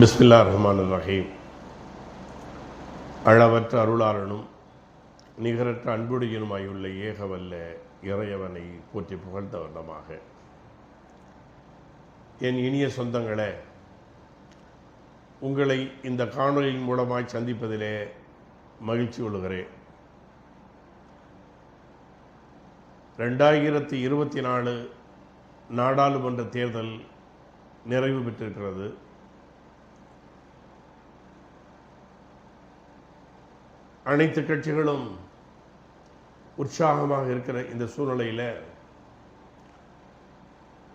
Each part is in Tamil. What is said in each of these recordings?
பிஸ்மில்லாஹிர் ரஹ்மானிர் ரஹீம். அளவற்ற அருளாளனும் நிகரற்ற அன்புடையனுமாயுள்ள ஏகவல்ல இறையவனை போற்றி புகழ்ந்த வண்ணமாக, என் இனிய சொந்தங்களே, உங்களை இந்த காணொலியின் மூலமாய் சந்திப்பதிலே மகிழ்ச்சி கொள்கிறேன். 2024 நாடாளுமன்ற தேர்தல் நிறைவு பெற்றிருக்கிறது. அனைத்து கட்சிகளும் உற்சாகமாக இருக்கிற இந்த சூழ்நிலையில்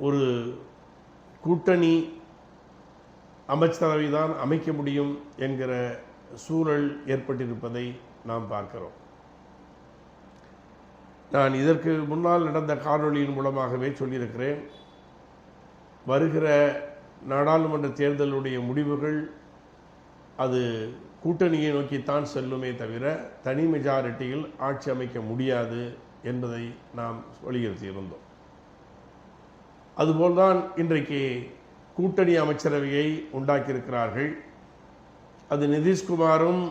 ஒரு கூட்டணி அமைச்சரவை தான் அமைக்க முடியும் என்கிற சூழல் ஏற்பட்டிருப்பதை நாம் பார்க்கிறோம். நான் இதற்கு முன்னால் நடந்த காணொலியின் மூலமாகவே சொல்லியிருக்கிறேன். வருகிற நாடாளுமன்ற தேர்தலுடைய முடிவுகள் அது கூட்டணியை நோக்கித்தான் செல்லுமே தவிர தனி மெஜாரிட்டியில் ஆட்சி அமைக்க முடியாது என்பதை நாம் வலியுறுத்தியிருந்தோம். அதுபோல்தான் இன்றைக்கு கூட்டணி அமைச்சரவையை உண்டாக்கியிருக்கிறார்கள். அது நிதிஷ்குமாரும்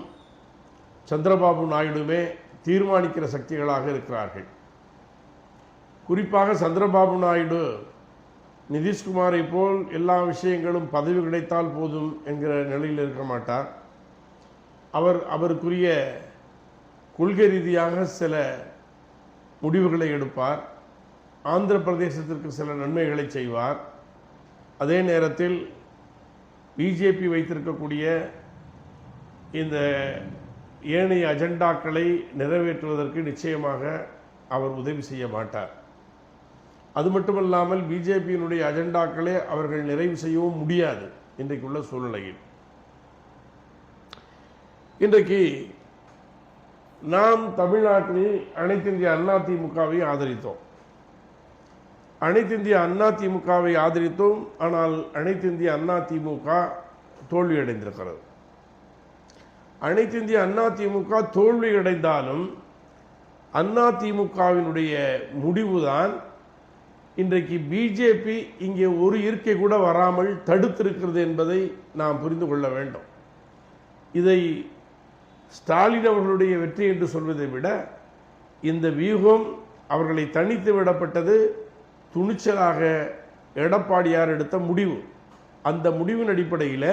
சந்திரபாபு நாயுடுமே தீர்மானிக்கிற சக்திகளாக இருக்கிறார்கள். குறிப்பாக சந்திரபாபு நாயுடு நிதிஷ்குமாரை போல் எல்லா விஷயங்களும் பதவி கிடைத்தால் போதும் என்கிற நிலையில் இருக்க மாட்டார். அவருக்குரிய கொள்கை ரீதியாக சில முடிவுகளை எடுப்பார். ஆந்திர பிரதேசத்திற்கு சில நன்மைகளை செய்வார். அதே நேரத்தில் பிஜேபி வைத்திருக்கக்கூடிய இந்த ஏனைய அஜெண்டாக்களை நிறைவேற்றுவதற்கு நிச்சயமாக அவர் உதவி செய்ய மாட்டார். அது மட்டுமல்லாமல் பிஜேபியினுடைய அஜெண்டாக்களை அவர்கள் நிறைவு செய்யவும் முடியாது. இன்றைக்குள்ள சூழ்நிலையில் இன்றைக்கு நாம் தமிழ்நாட்டில் அனைத்து இந்திய அண்ணா திமுகவை ஆதரித்தோம். அனைத்து இந்திய அண்ணா திமுகவை ஆதரித்தோம். ஆனால் அனைத்து இந்திய அண்ணா திமுக தோல்வியடைந்திருக்கிறது. அனைத்து இந்திய அண்ணா திமுக தோல்வியடைந்தாலும் அண்ணா திமுகவினுடைய முடிவுதான் இன்றைக்கு பிஜேபி இங்கே ஒரு இருக்கை கூட வராமல் தடுத்திருக்கிறது என்பதை நாம் புரிந்து கொள்ள வேண்டும். இதை ஸ்டாலின் அவர்களுடைய வெற்றி என்று சொல்வதை விட இந்த வியூகம் அவர்களை தனித்து விடப்பட்டது துணிச்சலாக எடப்பாடியார் எடுத்த முடிவு. அந்த முடிவின் அடிப்படையில்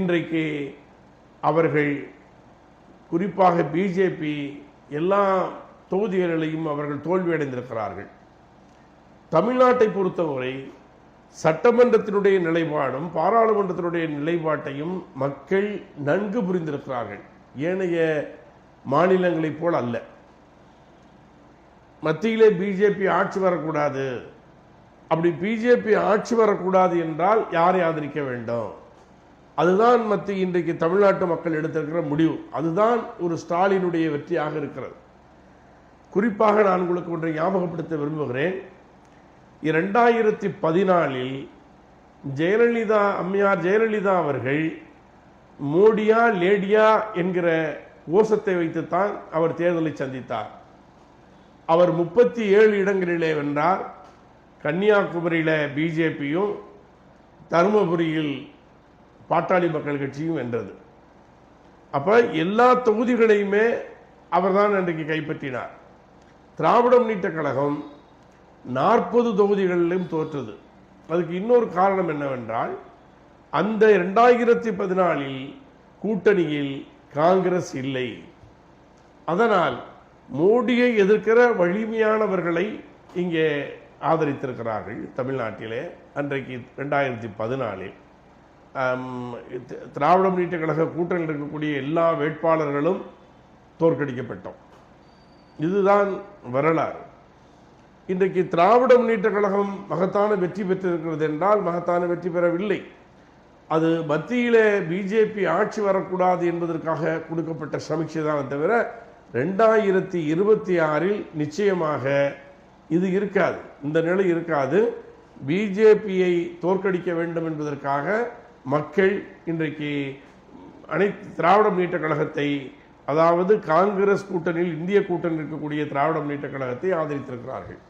இன்றைக்கு அவர்கள் குறிப்பாக பிஜேபி எல்லா தொகுதிகளிலையும் அவர்கள் தோல்வியடைந்திருக்கிறார்கள். தமிழ்நாட்டை பொறுத்தவரை சட்டமன்றத்தினுடைய நிலைப்பாடும் பாராளுமன்றத்தினுடைய நிலைப்பாட்டையும் மக்கள் நன்கு புரிந்திருக்கிறார்கள். ஏனைய மாநிலங்களைப் போல் அல்ல. மத்தியிலே பிஜேபி ஆட்சி வரக்கூடாது. அப்படி பிஜேபி ஆட்சி வரக்கூடாது என்றால் யாரை ஆதரிக்க வேண்டும்? அதுதான் மத்திய இன்றைக்கு தமிழ்நாட்டு மக்கள் எடுத்திருக்கிற முடிவு. அதுதான் ஒரு ஸ்டாலினுடைய வெற்றியாக இருக்கிறது. குறிப்பாக நான் உங்களுக்கு ஒன்றை ஞாபகப்படுத்த விரும்புகிறேன். 2014 அம்மையார் ஜெயலலிதா அவர்கள் மோடியா லேடியா என்கிற கோஷத்தை வைத்துத்தான் அவர் தேர்தலை சந்தித்தார். அவர் 37 இடங்களிலே வென்றார். கன்னியாகுமரியில் பிஜேபியும் தருமபுரியில் பாட்டாளி மக்கள் கட்சியும் வென்றது. அப்போ எல்லா தொகுதிகளையுமே அவர்தான் இன்றைக்கு கைப்பற்றினார். திராவிட முன்னேற்றக் கழகம் 40 தொகுதிகளிலும் தோற்றது. அதுக்கு இன்னொரு காரணம் என்னவென்றால், அந்த 2014 கூட்டணியில் காங்கிரஸ் இல்லை. அதனால் மோடியை எதிர்க்கிற வலிமையானவர்களை இங்கே ஆதரித்திருக்கிறார்கள். தமிழ்நாட்டிலே அன்றைக்கு 2014 திராவிட முன்னேற்றக் கழக கூட்டணியில் இருக்கக்கூடிய எல்லா வேட்பாளர்களும் தோற்கடிக்கப்பட்டோம். இதுதான் வரலாறு. இன்றைக்கு திராவிட முன்னேற்றக் கழகம் மகத்தான வெற்றி பெற்றிருக்கிறது என்றால் மகத்தான வெற்றி பெறவில்லை. அது மத்தியிலே பிஜேபி ஆட்சி வரக்கூடாது என்பதற்காக கொடுக்கப்பட்ட சமீட்சை தான் தவிர 2026 நிச்சயமாக இது இருக்காது. இந்த நிலை இருக்காது. பிஜேபியை தோற்கடிக்க வேண்டும் என்பதற்காக மக்கள் இன்றைக்கு அனைத்து திராவிட முன்னேற்றக் கழகத்தை, அதாவது காங்கிரஸ் கூட்டணியில் இந்திய கூட்டணியில் இருக்கக்கூடிய திராவிட முன்னேற்றக் கழகத்தை ஆதரித்திருக்கிறார்கள்.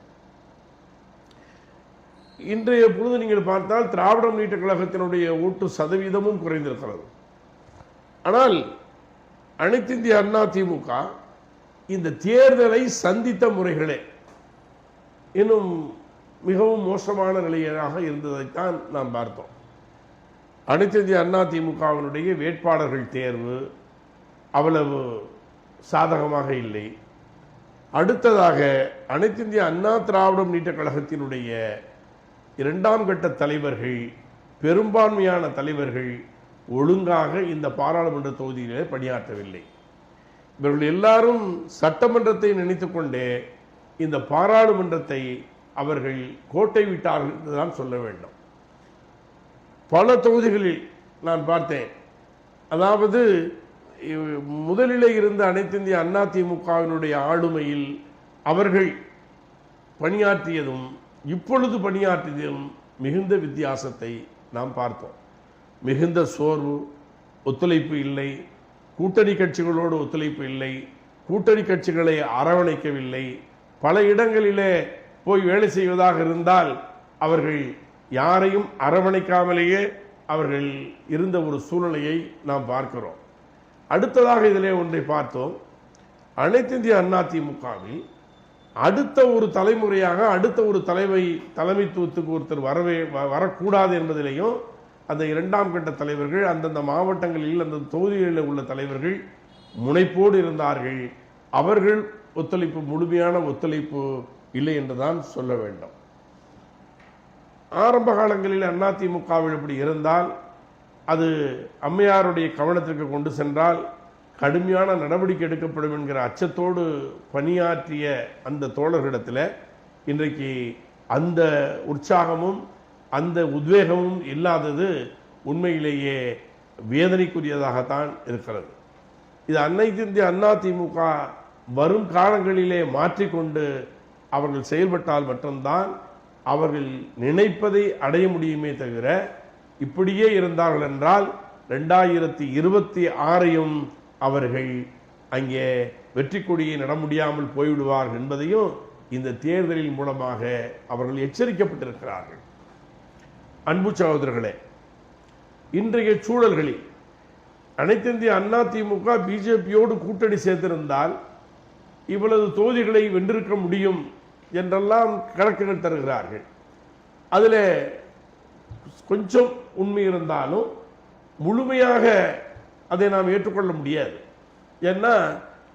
இன்றைய பொழுது நீங்கள் பார்த்தால் திராவிட முன்னேற்ற கழகத்தினுடைய ஓட்டு சதவீதமும் குறைந்திருக்கிறது. ஆனால் அனைத்து இந்திய அண்ணா திமுக இந்த தேர்தலை சந்தித்த முறைகளே இன்னும் மிகவும் மோசமான நிலையாக இருந்ததைத்தான் நாம் பார்த்தோம். அனைத்து இந்திய அண்ணா திமுகவினுடைய வேட்பாளர்கள் தேர்வு அவ்வளவு சாதகமாக இல்லை. அடுத்ததாக அனைத்து இந்திய அண்ணா திராவிட முன்னேற்ற கழகத்தினுடைய இரண்டாம் கட்ட தலைவர்கள், பெரும்பான்மையான தலைவர்கள் ஒழுங்காக இந்த பாராளுமன்ற தொகுதியிலே பணியாற்றவில்லை. இவர்கள் எல்லாரும் சட்டமன்றத்தை நினைத்துக்கொண்டே இந்த பாராளுமன்றத்தை அவர்கள் கோட்டை விட்டார்கள் என்றுதான் சொல்ல வேண்டும். பல தொகுதிகளில் நான் பார்த்தேன். அதாவது முதலிலே இருந்த அனைத்து இந்திய அண்ணா திமுகவினுடைய ஆளுமையில் அவர்கள் பணியாற்றியதும் இப்பொழுது பணியாற்றியதும் மிகுந்த வித்தியாசத்தை நாம் பார்த்தோம். மிகுந்த சோர்வு, ஒத்துழைப்பு இல்லை, கூட்டணி கட்சிகளோடு ஒத்துழைப்பு இல்லை, கூட்டணி கட்சிகளை அரவணைக்கவில்லை. பல இடங்களிலே போய் வேலை செய்வதாக இருந்தால் அவர்கள் யாரையும் அரவணைக்காமலேயே அவர்கள் இருந்த ஒரு சூழ்நிலையை நாம் பார்க்கிறோம். அடுத்ததாக இதிலே ஒன்றை பார்த்தோம். அனைத்து இந்திய அண்ணா திமுகவில் அடுத்த ஒரு தலைமுறையாக அடுத்த ஒரு தலைமைத்துவத்துக்கு ஒருத்தர் வரக்கூடாது என்பதிலேயும் அந்த இரண்டாம் கட்ட தலைவர்கள் அந்தந்த மாவட்டங்களில் அந்த தொகுதிகளில் உள்ள தலைவர்கள் முனைப்போடு இருந்தார்கள். அவர்கள் ஒத்துழைப்பு, முழுமையான ஒத்துழைப்பு இல்லை என்றுதான் சொல்ல வேண்டும். ஆரம்ப காலங்களில் அதிமுகவில் இப்படி இருந்தால் அது அம்மையாருடைய கவனத்திற்கு கொண்டு சென்றால் கடுமையான நடவடிக்கை எடுக்கப்படும் என்கிற அச்சத்தோடு பணியாற்றிய அந்த தோழர்களிடத்தில் இன்றைக்கு அந்த உற்சாகமும் அந்த உத்வேகமும் இல்லாதது உண்மையிலேயே வேதனைக்குரியதாகத்தான் இருக்கிறது. இது அனைத்து இந்திய அண்ணா திமுக வரும் காலங்களிலே மாற்றிக்கொண்டு அவர்கள் செயல்பட்டால் மட்டும்தான் அவர்கள் நினைப்பதை அடைய முடியுமே தவிர இப்படியே இருந்தார்கள் என்றால் 2026 அவர்கள் அங்கே வெற்றி கொடியை நட முடியாமல் போய்விடுவார்கள் என்பதையும் இந்த தேர்தலின் மூலமாக அவர்கள் எச்சரிக்கப்பட்டிருக்கிறார்கள். அன்பு சகோதரர்களே, இன்றைய சூழல்களில் அனைத்து இந்திய அண்ணா திமுக பிஜேபியோடு கூட்டணி சேர்த்திருந்தால் இவ்வளவு தொகுதிகளை வென்றிருக்க முடியும் என்றெல்லாம் கணக்குகள் தருகிறார்கள். அதில் கொஞ்சம் உண்மை இருந்தாலும் முழுமையாக அதை நாம் ஏற்றுக்கொள்ள முடியாது. ஏன்னா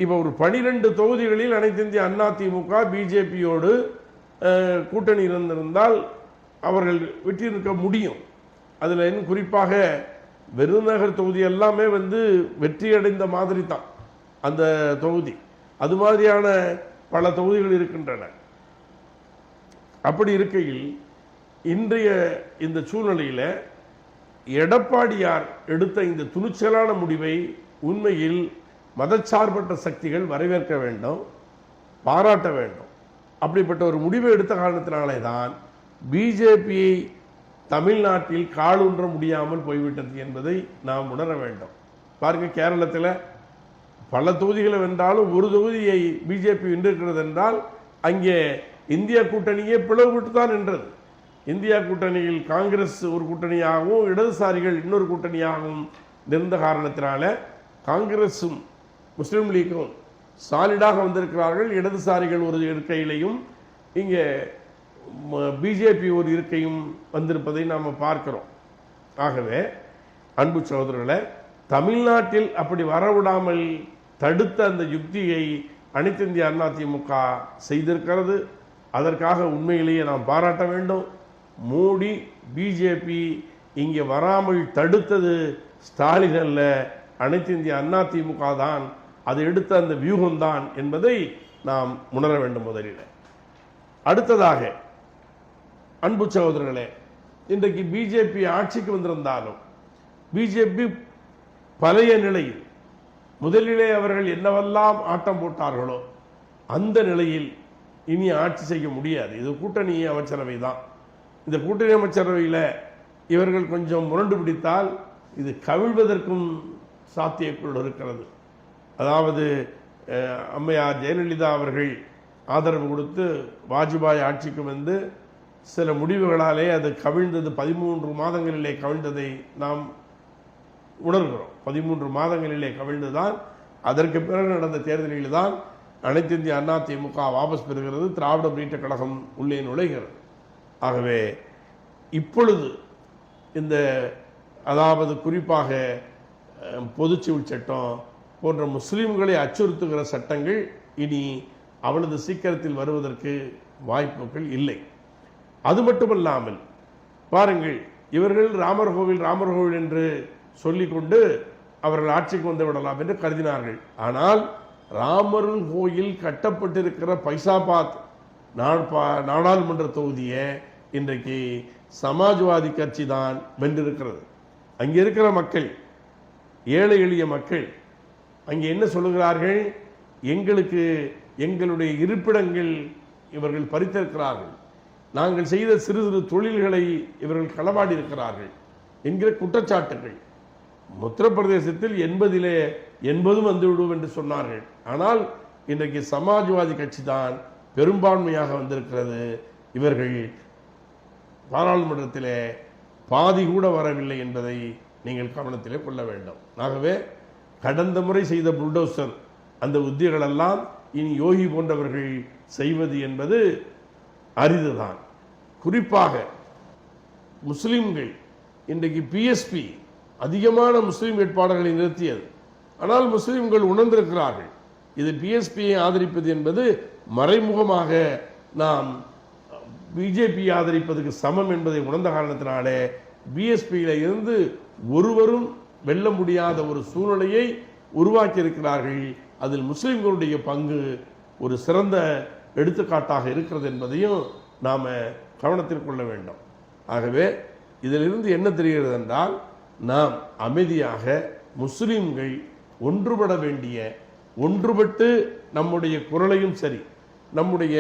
இப்போ ஒரு 12 தொகுதிகளில் அனைத்து இந்திய அண்ணா திமுக பிஜேபியோடு கூட்டணி இருந்திருந்தால் அவர்கள் வெற்றி நிற்க முடியும். அதில் இன்னும் குறிப்பாக விருதுநகர் தொகுதி எல்லாமே வெற்றி அடைந்த மாதிரி தான் அந்த தொகுதி. அது மாதிரியான பல தொகுதிகள் இருக்கின்றன. அப்படி இருக்கையில் இன்றைய இந்த சூழ்நிலையில் எடப்பாடியார் எடுத்த இந்த துணிச்சலான முடிவை உண்மையில் மதச்சார்பற்ற சக்திகள் வரவேற்க வேண்டும், பாராட்ட வேண்டும். அப்படிப்பட்ட ஒரு முடிவை எடுத்த காரணத்தினாலே தான் பிஜேபியை தமிழ்நாட்டில் காலூன்ற முடியாமல் போய்விட்டது என்பதை நாம் உணர வேண்டும். பாருங்க, கேரளத்தில் பல தொகுதிகளை வென்றாலும் ஒரு தொகுதியை பிஜேபி வென்றிருக்கிறது என்றால் அங்கே இந்தியா கூட்டணியே பிளவுபட்டு தான் நின்றது. இந்தியா கூட்டணியில் காங்கிரஸ் ஒரு கூட்டணியாகவும் இடதுசாரிகள் இன்னொரு கூட்டணியாகவும் இருந்த காரணத்தினால காங்கிரஸும் முஸ்லீம் லீக்கும் சாலிடாக வந்திருக்கிறார்கள். இடதுசாரிகள் ஒரு இருக்கையிலையும் இங்கே பிஜேபி ஒரு இருக்கையும் வந்திருப்பதை நாம் பார்க்கிறோம். ஆகவே அன்பு சகோதரர்களே, தமிழ்நாட்டில் அப்படி வரவிடாமல் தடுத்த அந்த யுக்தியை அனைத்து இந்திய அண்ணா திமுக செய்திருக்கிறது. அதற்காக உண்மையிலேயே நாம் பாராட்ட வேண்டும். மோடி பிஜேபி இங்கே வராமல் தடுத்தது ஸ்டாலின் அல்ல, அனைத்து இந்திய அண்ணா திமுக தான். அது எடுத்த அந்த வியூகம்தான் என்பதை நாம் உணர வேண்டும். முதலில் அடுத்ததாக அன்பு சகோதரர்களே, இன்றைக்கு பிஜேபி ஆட்சிக்கு வந்திருந்தாலும் பிஜேபி பழைய நிலையில் முதலிலே அவர்கள் என்னவெல்லாம் ஆட்டம் போட்டார்களோ அந்த நிலையில் இனி ஆட்சி செய்ய முடியாது. இது கூட்டணி அமைச்சரவை தான். இந்த கூட்டணி அமைச்சரவையில் இவர்கள் கொஞ்சம் முரண்டு பிடித்தால் இது கவிழ்வதற்கும் சாத்தியக்குள் இருக்கிறது. அதாவது அம்மையார் ஜெயலலிதா அவர்கள் ஆதரவு கொடுத்து வாஜ்பாய் ஆட்சிக்கு வந்து சில முடிவுகளாலே அது கவிழ்ந்தது, 13 மாதங்களிலே கவிழ்ந்ததை நாம் உணர்கிறோம். 13 மாதங்களிலே கவிழ்ந்துதான் அதற்கு பிறகு நடந்த தேர்தலில் தான் அனைத்து இந்திய அண்ணா திமுக வாபஸ் பெறுகிறது, திராவிட முன்னேற்ற கழகம் உள்ளே நுழைகிறது. ஆகவே இப்பொழுது இந்த அதாவது குறிப்பாக பொதுச்சிவில் சட்டம் போன்ற முஸ்லிம்களை அச்சுறுத்துகிற சட்டங்கள் இனி அவ்வளவு சீக்கிரத்தில் வருவதற்கு வாய்ப்புகள் இல்லை. அது மட்டுமல்லாமல் பாருங்கள், இவர்கள் ராமர் கோவில் என்று சொல்லிக்கொண்டு அவர்கள் ஆட்சிக்கு வந்து விடலாம் என்று கருதினார்கள். ஆனால் ராமர் கோயில் கட்டப்பட்டிருக்கிற பைசாபாத் நாடாளுமன்ற தொகுதியை இன்றைக்கு சமாஜ்வாதி கட்சி தான் வென்றிருக்கிறது. அங்கே இருக்கிற மக்கள், ஏழை எளிய மக்கள் அங்கே என்ன சொல்லுகிறார்கள்? எங்களுக்கு எங்களுடைய இருப்பிடங்கள் இவர்கள் பறித்திருக்கிறார்கள், நாங்கள் செய்த சிறு சிறு தொழில்களை இவர்கள் களவாடி இருக்கிறார்கள் என்கிற குற்றச்சாட்டுகள். உத்தரப்பிரதேசத்தில் 80 வந்துவிடும் என்று சொன்னார்கள். ஆனால் இன்றைக்கு சமாஜ்வாதி கட்சி தான் பெரும்பான்மையாக வந்திருக்கிறது. இவர்கள் பாராளுமன்றத்திலே பாதி கூட வரவில்லை என்பதை நீங்கள் கவனத்திலே கொள்ள வேண்டும். ஆகவே கடந்த முறை செய்த புல்டோசர் அந்த உத்திகளெல்லாம் இனி யோகி போன்றவர்கள் செய்வது என்பது அரிதுதான். குறிப்பாக முஸ்லிம்கள் இன்றைக்கு பிஎஸ்பி அதிகமான முஸ்லிம் வேட்பாளர்களை நிறுத்தியது. ஆனால் முஸ்லிம்கள் உணர்ந்திருக்கிறார்கள், இது பிஎஸ்பியை ஆதரிப்பது என்பது மறைமுகமாக நாம் பிஜேபி ஆதரிப்பதற்கு சமம் என்பதை உணர்ந்த காரணத்தினாலே பிஎஸ்பியில இருந்து ஒருவரும் வெல்ல முடியாத ஒரு சூழ்நிலையை உருவாக்கி இருக்கிறார்கள். அதில் முஸ்லிம்களுடைய பங்கு ஒரு சிறந்த எடுத்துக்காட்டாக இருக்கிறது என்பதையும் நாம் கவனத்தில் கொள்ள வேண்டும். ஆகவே இதிலிருந்து என்ன தெரிகிறது என்றால், நாம் அமைதியாக முஸ்லிம்கள் ஒன்றுபட வேண்டிய, ஒன்றுபட்டு நம்முடைய குரலையும் சரி நம்முடைய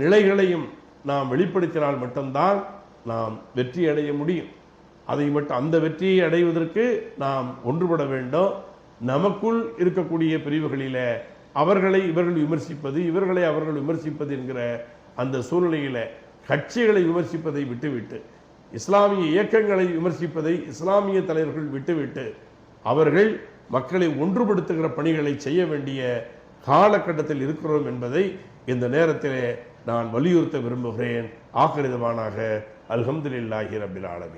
நிலைகளையும் நாம் வெளிப்படுத்தினால் மட்டும்தான் நாம் வெற்றி அடைய முடியும். அந்த வெற்றியை அடைவதற்கு நாம் ஒன்றுபட வேண்டும். நமக்குள் இருக்கக்கூடிய பிரிவுகளில அவர்களை இவர்கள் விமர்சிப்பது, இவர்களை அவர்கள் விமர்சிப்பது என்கிற அந்த சூழ்நிலையில கட்சிகளை விமர்சிப்பதை விட்டுவிட்டு, இஸ்லாமிய இயக்கங்களை விமர்சிப்பதை இஸ்லாமிய தலைவர்கள் விட்டுவிட்டு, அவர்கள் மக்களை ஒன்றுபடுத்துகிற பணிகளை செய்ய வேண்டிய காலகட்டத்தில் இருக்கிறோம் என்பதை இந்த நேரத்திலே நான் வலியுறுத்த விரும்புகிறேன். ஆகிரிதமானாக. அல்ஹம்துலில்லாஹி ரப்பில் ஆலமீன்.